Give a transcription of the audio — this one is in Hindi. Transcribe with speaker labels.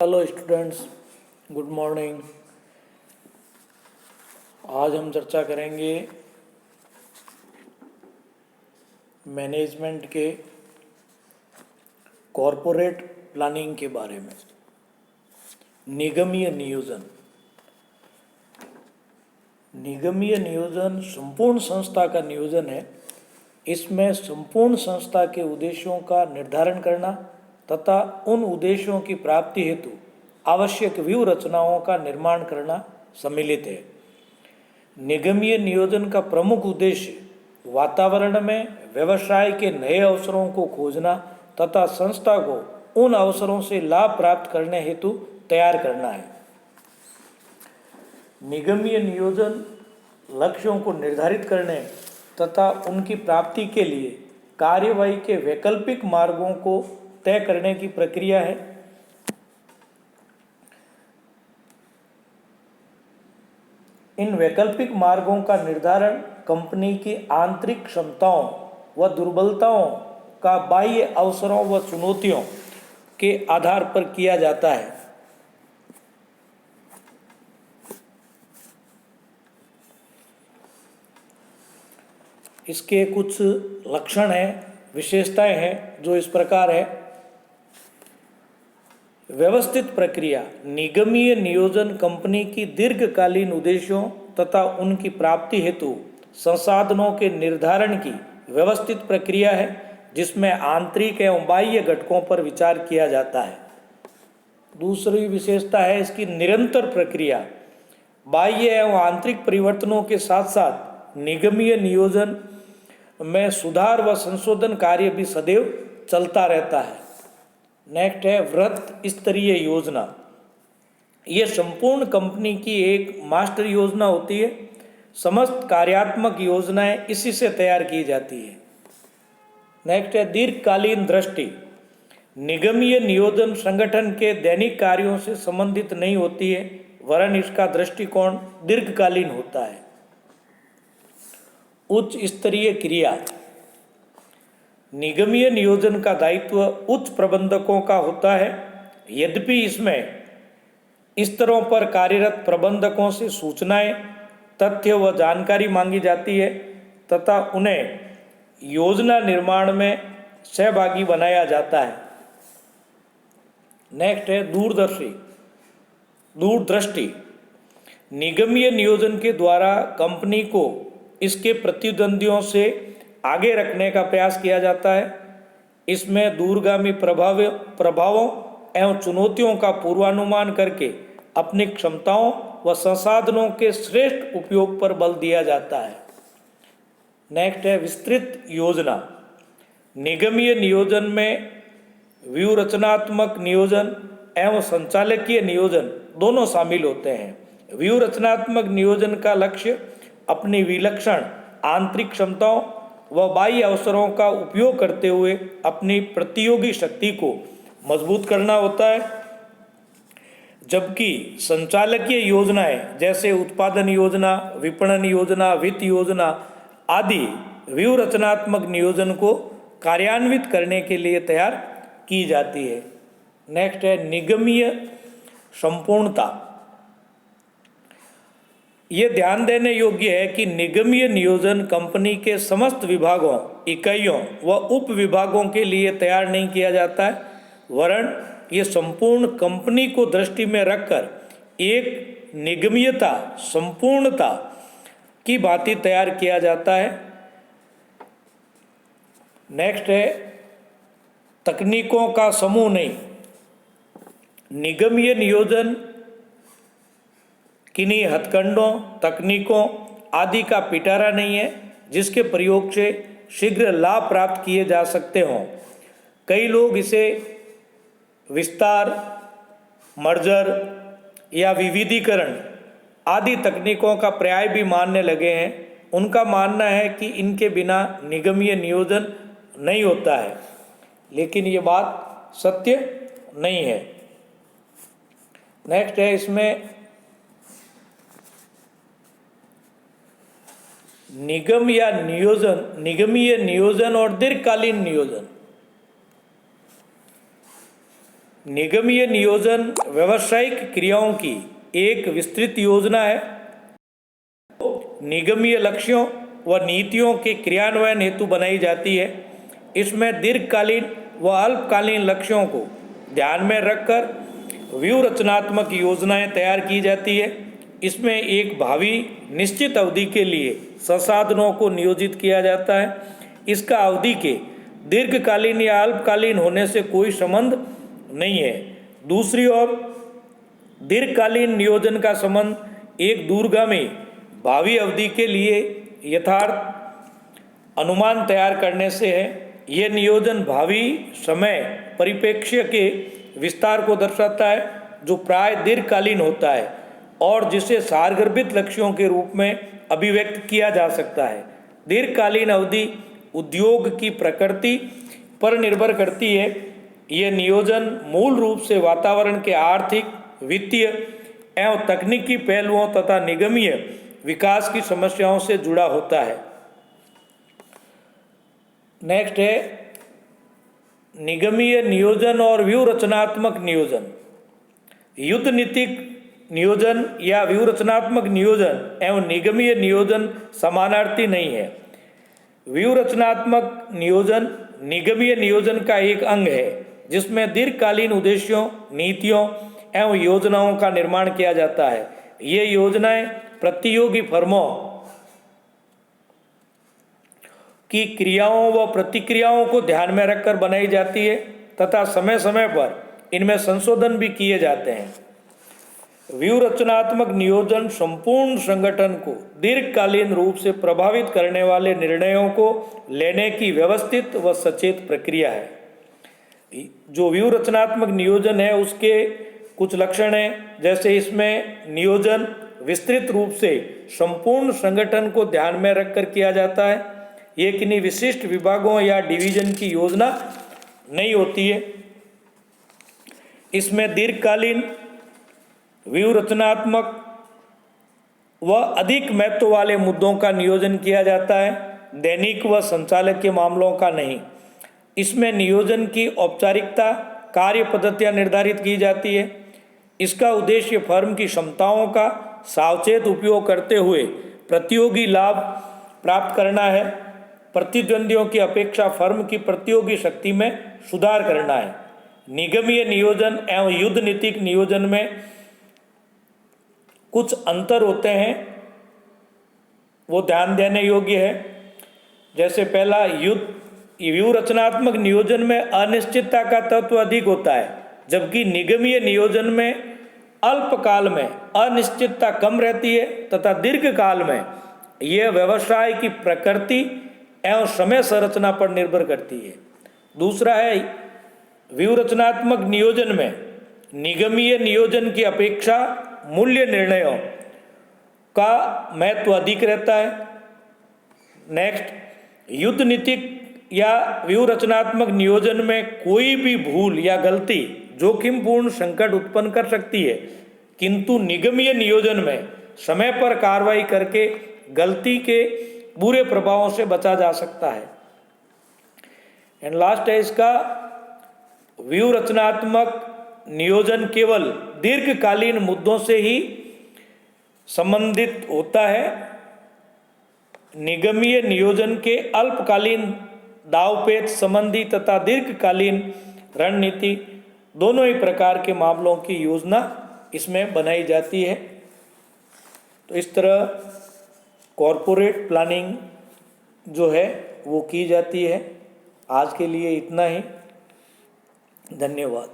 Speaker 1: Hello students, good morning. आज हम चर्चा करेंगे मैनेजमेंट के कॉरपोरेट प्लानिंग के बारे में। निगमीय नियोजन। निगमीय नियोजन संपूर्ण संस्था का नियोजन है। इसमें संपूर्ण संस्था के उद्देश्यों का निर्धारण करना तथा उन उद्देश्यों की प्राप्ति हेतु आवश्यक व्यूह रचनाओं का निर्माण करना सम्मिलित है। निगमीय नियोजन का प्रमुख उद्देश्य वातावरण में व्यवसाय के नए अवसरों को खोजना तथा संस्था को उन अवसरों से लाभ प्राप्त करने हेतु तैयार करना है। निगमीय नियोजन लक्ष्यों को निर्धारित करने तथा उनकी प्राप्ति के लिए कार्यवाही के वैकल्पिक मार्गों को तय करने की प्रक्रिया है। इन वैकल्पिक मार्गों का निर्धारण कंपनी की आंतरिक क्षमताओं व दुर्बलताओं का बाह्य अवसरों व चुनौतियों के आधार पर किया जाता है। इसके कुछ लक्षण हैं, विशेषताएं हैं जो इस प्रकार है। व्यवस्थित प्रक्रिया। निगमीय नियोजन कंपनी की दीर्घकालीन उद्देश्यों तथा उनकी प्राप्ति हेतु संसाधनों के निर्धारण की व्यवस्थित प्रक्रिया है, जिसमें आंतरिक एवं बाह्य घटकों पर विचार किया जाता है। दूसरी विशेषता है इसकी निरंतर प्रक्रिया। बाह्य एवं आंतरिक परिवर्तनों के साथ साथ निगमीय नियोजन में सुधार व संशोधन कार्य भी सदैव चलता रहता है। नेक्स्ट है वृत्त स्तरीय योजना। ये संपूर्ण कंपनी की एक मास्टर योजना होती है। समस्त कार्यात्मक योजनाएं इसी से तैयार की जाती है। नेक्स्ट है दीर्घकालीन दृष्टि। निगमीय नियोजन संगठन के दैनिक कार्यों से संबंधित नहीं होती है, वरन इसका दृष्टिकोण दीर्घकालीन होता है। उच्च स्तरीय क्रिया। निगमीय नियोजन का दायित्व उच्च प्रबंधकों का होता है। यद्यपि इसमें स्तरों पर कार्यरत प्रबंधकों से सूचनाएं, तथ्य व जानकारी मांगी जाती है तथा उन्हें योजना निर्माण में सहभागी बनाया जाता है। नेक्स्ट है दूरदृष्टि। निगमीय नियोजन के द्वारा कंपनी को इसके प्रतिद्वंदियों से आगे रखने का प्रयास किया जाता है। इसमें दूरगामी प्रभावों एवं चुनौतियों का पूर्वानुमान करके अपनी क्षमताओं व संसाधनों के श्रेष्ठ उपयोग पर बल दिया जाता है। नेक्स्ट है विस्तृत योजना। निगमीय नियोजन में व्यूह रचनात्मक नियोजन एवं संचालकीय नियोजन दोनों शामिल होते हैं। व्यूह रचनात्मक नियोजन का लक्ष्य अपनी विलक्षण आंतरिक क्षमताओं व बाह्य अवसरों का उपयोग करते हुए अपनी प्रतियोगी शक्ति को मजबूत करना होता है, जबकि संचालकीय योजनाएं जैसे उत्पादन योजना, विपणन योजना, वित्त योजना आदि व्यूह रचनात्मक नियोजन को कार्यान्वित करने के लिए तैयार की जाती है। नेक्स्ट है निगमीय संपूर्णता। ये ध्यान देने योग्य है कि निगमीय नियोजन कंपनी के समस्त विभागों, इकाइयों व उप विभागों के लिए तैयार नहीं किया जाता है, वरन ये संपूर्ण कंपनी को दृष्टि में रखकर एक निगमीयता संपूर्णता की भांति तैयार किया जाता है। नेक्स्ट है तकनीकों का समूह नहीं। निगमीय नियोजन किन्हीं हथकंडों, तकनीकों आदि का पिटारा नहीं है जिसके प्रयोग से शीघ्र लाभ प्राप्त किए जा सकते हों। कई लोग इसे विस्तार, मर्जर या विविधीकरण आदि तकनीकों का पर्याय भी मानने लगे हैं। उनका मानना है कि इनके बिना निगमीय नियोजन नहीं होता है, लेकिन ये बात सत्य नहीं है। नेक्स्ट है इसमें निगमीय नियोजन और दीर्घकालीन नियोजन। निगमीय नियोजन व्यावसायिक क्रियाओं की एक विस्तृत योजना है। निगमीय लक्ष्यों व नीतियों के क्रियान्वयन हेतु बनाई जाती है। इसमें दीर्घकालीन व अल्पकालीन लक्ष्यों को ध्यान में रखकर व्यूह रचनात्मक योजनाएं तैयार की जाती है। इसमें एक भावी निश्चित अवधि के लिए संसाधनों को नियोजित किया जाता है। इसका अवधि के दीर्घकालीन या अल्पकालीन होने से कोई संबंध नहीं है। दूसरी ओर दीर्घकालीन नियोजन का संबंध एक दूरगामी भावी अवधि के लिए यथार्थ अनुमान तैयार करने से है। यह नियोजन भावी समय परिप्रेक्ष्य के विस्तार को दर्शाता है जो प्राय दीर्घकालीन होता है और जिसे सारगर्भित लक्ष्यों के रूप में अभिव्यक्त किया जा सकता है। दीर्घकालीन अवधि उद्योग की प्रकृति पर निर्भर करती है। यह नियोजन मूल रूप से वातावरण के आर्थिक, वित्तीय एवं तकनीकी पहलुओं तथा निगमीय विकास की समस्याओं से जुड़ा होता है। नेक्स्ट है निगमीय नियोजन और व्यूह रचनात्मक नियोजन। युद्ध नीतिक नियोजन या व्यूह रचनात्मक नियोजन एवं निगमीय नियोजन समानार्थी नहीं है। व्यूह रचनात्मक नियोजन निगमीय नियोजन का एक अंग है जिसमें दीर्घकालीन उद्देश्यों, नीतियों एवं योजनाओं का निर्माण किया जाता है। ये योजनाएं प्रतियोगी फर्मों की क्रियाओं व प्रतिक्रियाओं को ध्यान में रखकर बनाई जाती है तथा समय समय पर इनमें संशोधन भी किए जाते हैं। व्यूह रचनात्मक नियोजन संपूर्ण संगठन को दीर्घकालीन रूप से प्रभावित करने वाले निर्णयों को लेने की व्यवस्थित व सचेत प्रक्रिया है। जो व्यूह रचनात्मक नियोजन है उसके कुछ लक्षण हैं, जैसे इसमें नियोजन विस्तृत रूप से संपूर्ण संगठन को ध्यान में रखकर किया जाता है। ये किन्हीं विशिष्ट विभागों या डिवीजन की योजना नहीं होती है। इसमें दीर्घकालीन व्यूह रचनात्मक व अधिक महत्व वाले मुद्दों का नियोजन किया जाता है, दैनिक व संचालक के मामलों का नहीं। इसमें नियोजन की औपचारिकता, कार्य पद्धतियाँ निर्धारित की जाती है। इसका उद्देश्य फर्म की क्षमताओं का सावचेत उपयोग करते हुए प्रतियोगी लाभ प्राप्त करना है। प्रतिद्वंदियों की अपेक्षा फर्म की प्रतियोगी शक्ति में सुधार करना है। निगमीय नियोजन एवं युद्ध नीतिक नियोजन में कुछ अंतर होते हैं, वो ध्यान देने योग्य है। जैसे पहला, व्यूह रचनात्मक नियोजन में अनिश्चितता का तत्व अधिक होता है, जबकि निगमीय नियोजन में अल्पकाल में अनिश्चितता कम रहती है तथा दीर्घकाल में यह व्यवसाय की प्रकृति एवं समय संरचना पर निर्भर करती है। दूसरा है, व्यूह रचनात्मक नियोजन में निगमीय नियोजन की अपेक्षा मूल्य निर्णयों का महत्व अधिक रहता है। नेक्स्ट, युद्ध नीतिक या व्यूह रचनात्मक नियोजन में कोई भी भूल या गलती जोखिमपूर्ण संकट उत्पन्न कर सकती है, किंतु निगमीय नियोजन में समय पर कार्रवाई करके गलती के बुरे प्रभावों से बचा जा सकता है। एंड लास्ट है इसका, व्यूह रचनात्मक नियोजन केवल दीर्घकालीन मुद्दों से ही संबंधित होता है। निगमीय नियोजन के अल्पकालीन दावपेच संबंधी तथा दीर्घकालीन रणनीति दोनों ही प्रकार के मामलों की योजना इसमें बनाई जाती है। तो इस तरह कॉरपोरेट प्लानिंग जो है वो की जाती है। आज के लिए इतना ही। धन्यवाद।